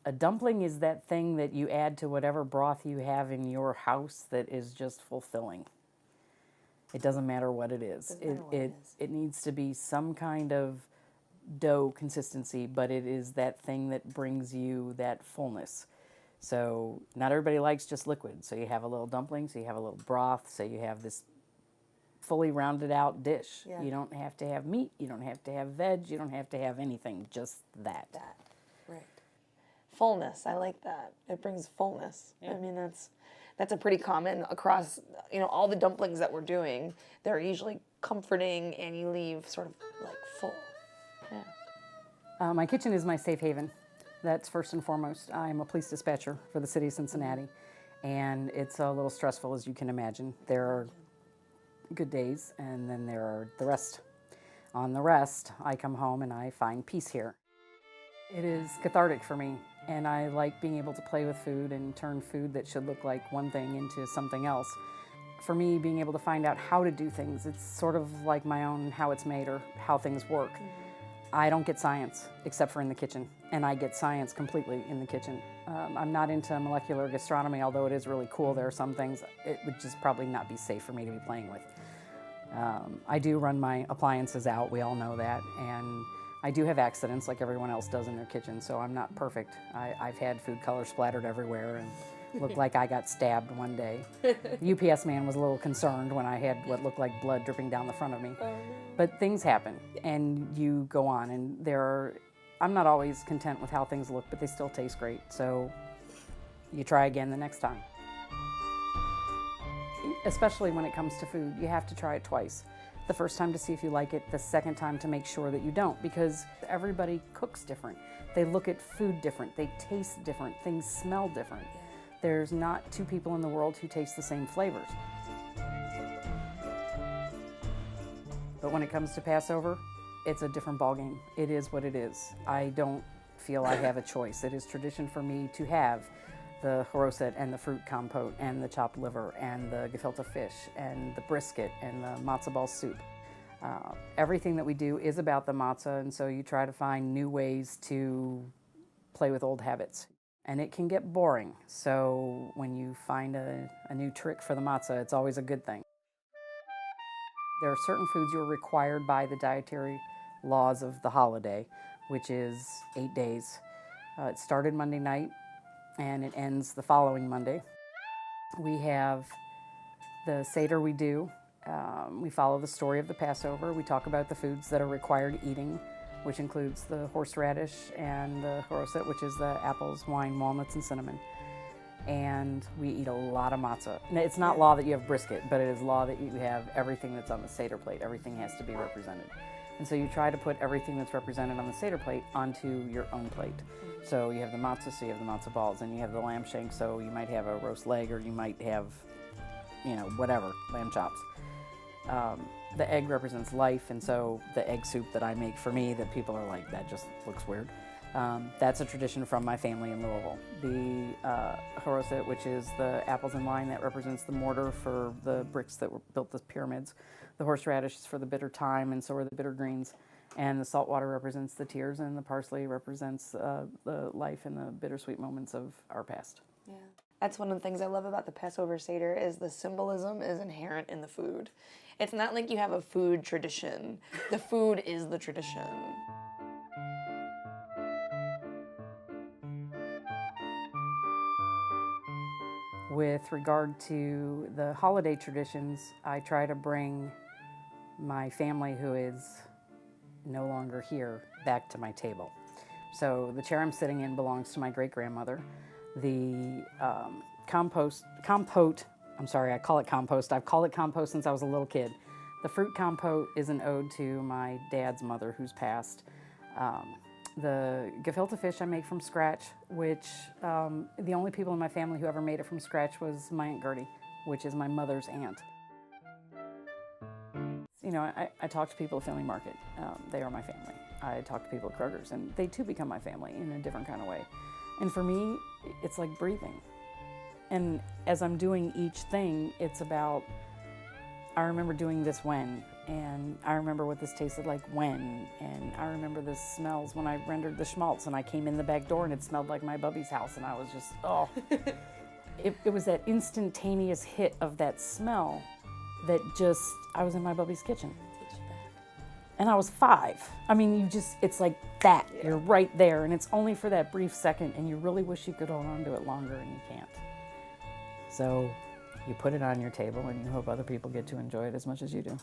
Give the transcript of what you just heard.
A dumpling is that thing that you add to whatever broth you have in your house that is just fulfilling. It doesn't matter what it is. It needs to be some kind of dough consistency, but it is that thing that brings you that fullness. So not everybody likes just liquid. So you have a little dumpling, so you have a little broth, so you have this fully rounded out dish. Yeah. You don't have to have meat, you don't have to have veg, you don't have to have anything, just that. Right. Fullness, I like that. It brings fullness. Yeah. I mean, that's a pretty common across, all the dumplings that we're doing. They're usually comforting and you leave sort of like full. Yeah. My kitchen is my safe haven. That's first and foremost. I'm a police dispatcher for the city of Cincinnati, and it's a little stressful, as you can imagine. There are good days, and then there are the rest. On the rest, I come home and I find peace here. It is cathartic for me, and I like being able to play with food and turn food that should look like one thing into something else. For me, being able to find out how to do things, it's sort of like my own how it's made or how things work. I don't get science except for in the kitchen, and I get science completely in the kitchen. I'm not into molecular gastronomy, although it is really cool. There are some things it would just probably not be safe for me to be playing with. I do run my appliances out, we all know that, and I do have accidents like everyone else does in their kitchen, so I'm not perfect. I've had food color splattered everywhere and looked like I got stabbed one day. The UPS man was a little concerned when I had what looked like blood dripping down the front of me. Oh, no. But things happen, and you go on, and I'm not always content with how things look, but they still taste great, so you try again the next time. Especially when it comes to food, you have to try it twice. The first time to see if you like it, the second time to make sure that you don't, because everybody cooks different. They look at food different, they taste different, things smell different. There's not two people in the world who taste the same flavors. But when it comes to Passover, it's a different ballgame. It is what it is. I don't feel I have a choice. It is tradition for me to have the haroset and the fruit compote and the chopped liver and the gefilte fish and the brisket and the matzo ball soup. Everything that we do is about the matzah, and so you try to find new ways to play with old habits. And it can get boring, so when you find a new trick for the matzah, it's always a good thing. There are certain foods you're required by the dietary laws of the holiday, which is 8 days. It started Monday night, and it ends the following Monday. We have the Seder we do. We follow the story of the Passover. We talk about the foods that are required eating, which includes the horseradish and the haroset, which is the apples, wine, walnuts, and cinnamon. And we eat a lot of matzah. Now, it's not law that you have brisket, but it is law that you have everything that's on the Seder plate. Everything has to be represented. And so you try to put everything that's represented on the Seder plate onto your own plate. So you have the matzah, so you have the matzah balls, and you have the lamb shank, so you might have a roast leg, or you might have, whatever, lamb chops. The egg represents life, and so the egg soup that I make for me, that people are like, that just looks weird. That's a tradition from my family in Louisville. The haroset, which is the apples and wine, that represents the mortar for the bricks that were built the pyramids. The horseradish is for the bitter thyme, and so are the bitter greens. And the salt water represents the tears, and the parsley represents the life and the bittersweet moments of our past. Yeah. That's one of the things I love about the Passover Seder is the symbolism is inherent in the food. It's not like you have a food tradition. The food is the tradition. With regard to the holiday traditions, I try to bring my family, who is no longer here, back to my table. So the chair I'm sitting in belongs to my great-grandmother. The compote, I'm sorry, I call it compost. I've called it compost since I was a little kid. The fruit compote is an ode to my dad's mother, who's passed. The gefilte fish I make from scratch, which the only people in my family who ever made it from scratch was my Aunt Gertie, which is my mother's aunt. I talk to people at Family Market. They are my family. I talk to people at Kroger's, and they too become my family in a different kind of way. And for me, it's like breathing. And as I'm doing each thing, it's about, I remember doing this when, And I remember what this tasted like when, and I remember the smells when I rendered the schmaltz and I came in the back door and it smelled like my bubby's house, and I was just, oh. It was that instantaneous hit of that smell that just, I was in my bubby's kitchen. And I was 5. I mean, it's like that. Yeah. You're right there, and it's only for that brief second, and you really wish you could hold on to it longer, and you can't. So you put it on your table, and you hope other people get to enjoy it as much as you do.